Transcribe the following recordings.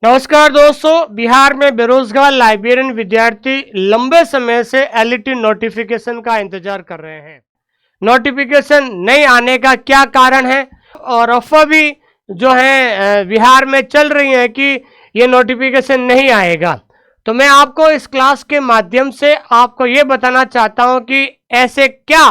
नमस्कार दोस्तों, बिहार में बेरोजगार लाइब्रेरियन विद्यार्थी लंबे समय से एलईटी नोटिफिकेशन का इंतजार कर रहे हैं। नोटिफिकेशन नहीं आने का क्या कारण है और अफवाह भी जो है बिहार में चल रही है कि ये नोटिफिकेशन नहीं आएगा। तो मैं आपको इस क्लास के माध्यम से आपको ये बताना चाहता हूँ कि ऐसे क्या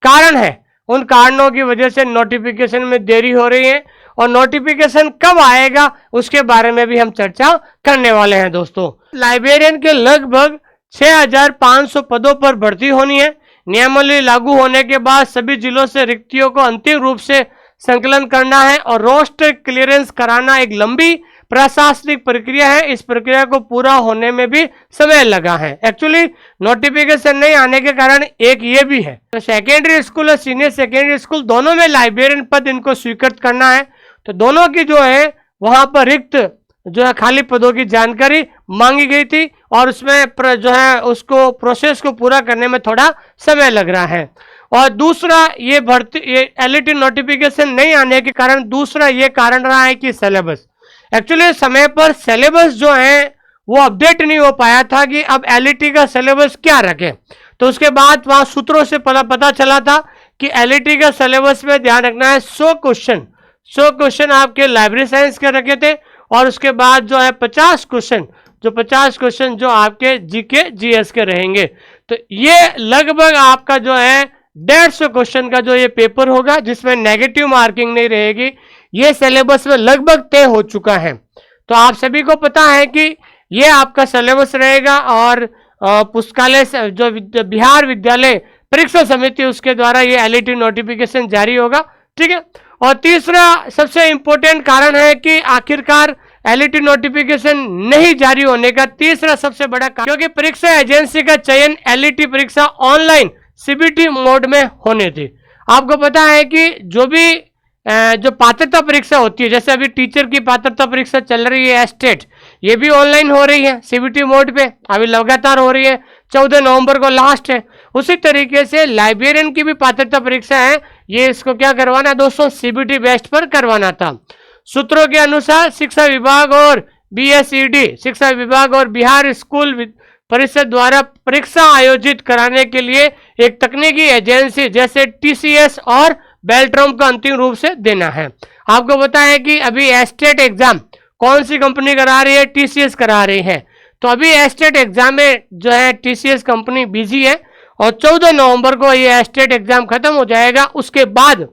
कारण है, उन कारणों की वजह से नोटिफिकेशन में देरी हो रही है और नोटिफिकेशन कब आएगा उसके बारे में भी हम चर्चा करने वाले हैं। दोस्तों, लाइब्रेरियन के लगभग 6500 पदों पर भर्ती होनी है। नियमावली लागू होने के बाद सभी जिलों से रिक्तियों को अंतिम रूप से संकलन करना है और रोस्टर क्लियरेंस कराना एक लंबी प्रशासनिक प्रक्रिया है। इस प्रक्रिया को पूरा होने में भी समय लगा है। एक्चुअली नोटिफिकेशन नहीं आने के कारण एक ये भी है, तो सेकेंडरी स्कूल और सीनियर सेकेंडरी स्कूल दोनों में लाइब्रेरियन पद इनको स्वीकृत करना है। तो दोनों की जो है वहां पर रिक्त जो है खाली पदों की जानकारी मांगी गई थी और उसमें जो है उसको प्रोसेस को पूरा करने में थोड़ा समय लग रहा है। और दूसरा ये एलईटी नोटिफिकेशन नहीं आने के कारण दूसरा ये कारण रहा है कि सिलेबस, एक्चुअली समय पर सिलेबस जो है वो अपडेट नहीं हो पाया था कि अब एलईटी का सिलेबस क्या रखें। तो उसके बाद वहां सूत्रों से पता चला था कि एलईटी का सिलेबस में ध्यान रखना है 100 क्वेश्चन आपके लाइब्रेरी साइंस के रखे थे और उसके बाद जो है 50 क्वेश्चन जो आपके जीके जीएस के रहेंगे। तो ये लगभग आपका जो है 150 क्वेश्चन का जो ये पेपर होगा जिसमें नेगेटिव मार्किंग नहीं रहेगी। ये सिलेबस में लगभग तय हो चुका है। तो आप सभी को पता है कि ये आपका सिलेबस रहेगा और पुस्तकालय जो बिहार विद्यालय परीक्षा समिति उसके द्वारा ये एलईटी नोटिफिकेशन जारी होगा। ठीक है। और तीसरा सबसे इंपॉर्टेंट कारण है कि आखिरकार एलईटी नोटिफिकेशन नहीं जारी होने का तीसरा सबसे बड़ा कारण, क्योंकि परीक्षा एजेंसी का चयन एलईटी परीक्षा ऑनलाइन सीबीटी मोड में होने थी। आपको पता है कि जो पात्रता परीक्षा होती है, जैसे अभी टीचर की पात्रता परीक्षा चल रही है स्टेट, ये भी ऑनलाइन हो रही है सीबीटी मोड पे, अभी लगातार हो रही है, 14 नवंबर को लास्ट है। उसी तरीके से लाइब्रेरियन की भी पात्रता परीक्षा है, ये इसको क्या करवाना दोस्तों, सीबीटी बेस्ड पर करवाना था। सूत्रों के अनुसार शिक्षा विभाग और बीएसईडी शिक्षा विभाग और बिहार स्कूल परिषद द्वारा परीक्षा आयोजित कराने के लिए एक तकनीकी एजेंसी जैसे टीसीएस और बेल्ट्रॉम को अंतिम रूप से देना है। आपको पता है कि अभी एस्टेट एग्जाम कौन सी कंपनी करा रही है, टीसीएस करा रही है। तो अभी एस्टेट एग्जाम में जो है टीसीएस कंपनी बिजी है और 14 नवंबर को ये एस्टेट एग्जाम खत्म हो जाएगा। उसके बाद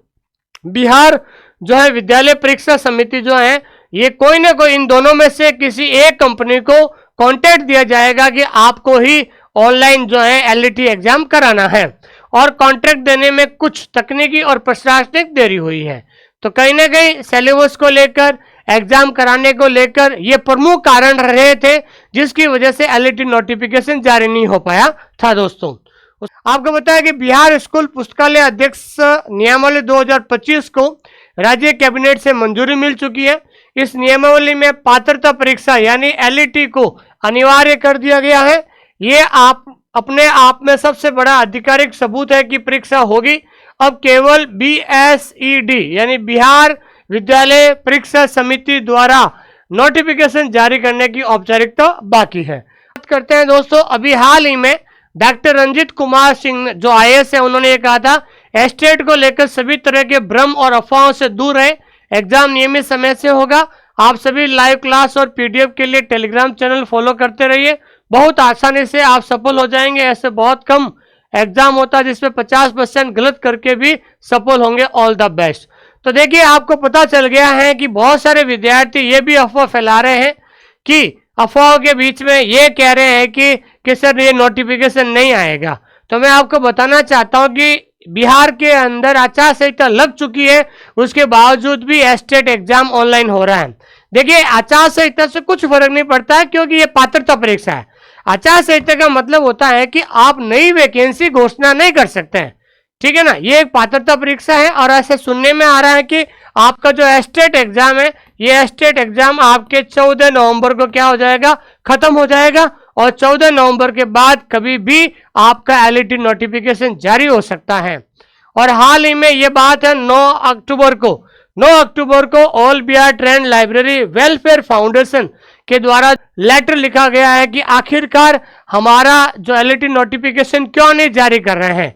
बिहार जो है विद्यालय परीक्षा समिति जो है ये कोई ना कोई इन दोनों में से किसी एक कंपनी को कॉन्ट्रैक्ट दिया जाएगा कि आपको ही ऑनलाइन जो है एलईटी एग्जाम कराना है और कॉन्ट्रैक्ट देने में कुछ तकनीकी और प्रशासनिक देरी हुई है। तो कहीं ना कहीं सिलेबस को लेकर, एग्जाम कराने को लेकर ये प्रमुख कारण रहे थे जिसकी वजह से एलईटी नोटिफिकेशन जारी नहीं हो पाया था। दोस्तों, आपको बताया कि बिहार स्कूल पुस्तकालय अध्यक्ष नियमावली 2025 को राज्य कैबिनेट से मंजूरी मिल चुकी है। इस नियमावली में पात्रता परीक्षा यानी एलईटी को अनिवार्य कर दिया गया है। ये अपने आप में सबसे बड़ा आधिकारिक सबूत है कि परीक्षा होगी। अब केवल बीएसईडी यानी बिहार विद्यालय परीक्षा समिति द्वारा नोटिफिकेशन जारी करने की औपचारिकता बाकी है। बात करते हैं दोस्तों, अभी हाल ही में डॉक्टर रंजीत कुमार सिंह जो आईएएस है, उन्होंने ये कहा था एस्टेट को लेकर सभी तरह के भ्रम और अफवाहों से दूर रहे, एग्जाम नियमित समय से होगा। आप सभी लाइव क्लास और पीडीएफ के लिए टेलीग्राम चैनल फॉलो करते रहिए, बहुत आसानी से आप सफल हो जाएंगे। ऐसे बहुत कम एग्जाम होता है जिसमें 50% गलत करके भी सफल होंगे। All the best. तो देखिए, आपको पता चल गया है कि बहुत सारे विद्यार्थी ये भी अफवाह फैला रहे हैं कि अफवाहों के बीच में ये कह रहे हैं कि सर ये नोटिफिकेशन नहीं आएगा। तो मैं आपको बताना चाहता हूं कि बिहार के अंदर आचार संहिता लग चुकी है, उसके बावजूद भी एस्टेट एग्जाम ऑनलाइन हो रहा है। देखिए, आचार संहिता से कुछ फर्क नहीं पड़ता है क्योंकि ये पात्रता परीक्षा है। आचार संहिता का मतलब होता है कि आप नई वैकेंसी घोषणा नहीं कर सकते हैं। ठीक है ना, ये एक पात्रता परीक्षा है और ऐसे सुनने में आ रहा है कि आपका जो एस्टेट एग्जाम है, ये एस्टेट एग्जाम आपके 14 नवंबर को क्या हो जाएगा, खत्म हो जाएगा और 14 नवंबर के बाद कभी भी आपका एलईटी नोटिफिकेशन जारी हो सकता है। और हाल ही में ये बात है 9 अक्टूबर को all Bihar trend library welfare foundation के द्वारा लेटर लिखा गया है कि आखिरकार हमारा जो एलईटी नोटिफिकेशन क्यों नहीं जारी कर रहे हैं।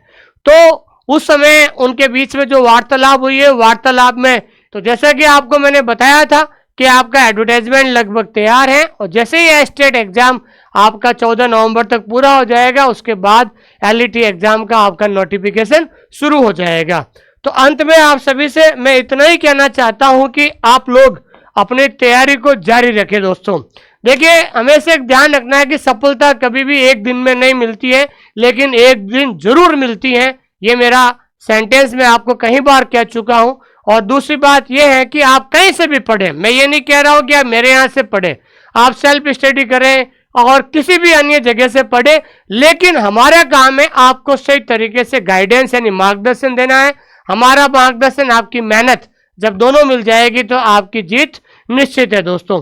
तो उस समय उनके बीच में जो वार्तालाप हुई है, वार्तालाप में तो जैसा कि आपको मैंने बताया था कि आपका एडवर्टाइजमेंट लगभग तैयार है और जैसे ही स्टेट एग्जाम आपका 14 नवंबर तक पूरा हो जाएगा, उसके बाद एलईटी एग्जाम का आपका नोटिफिकेशन शुरू हो जाएगा। तो अंत में आप सभी से मैं इतना ही कहना चाहता हूं कि आप लोग अपनी तैयारी को जारी रखें। दोस्तों देखिए, हमेशा एक ध्यान रखना है कि सफलता कभी भी एक दिन में नहीं मिलती है, लेकिन एक दिन जरूर मिलती है। ये मेरा सेंटेंस मैं आपको कई बार कह चुका हूं। और दूसरी बात यह है कि आप कहीं से भी पढ़ें, मैं ये नहीं कह रहा हूं कि आप मेरे यहाँ से पढ़ें, आप सेल्फ स्टडी करें और किसी भी अन्य जगह से पढ़ें, लेकिन हमारा काम है आपको सही तरीके से गाइडेंस यानी मार्गदर्शन देना है। हमारा मार्गदर्शन, आपकी मेहनत जब दोनों मिल जाएगी तो आपकी जीत निश्चित है। दोस्तों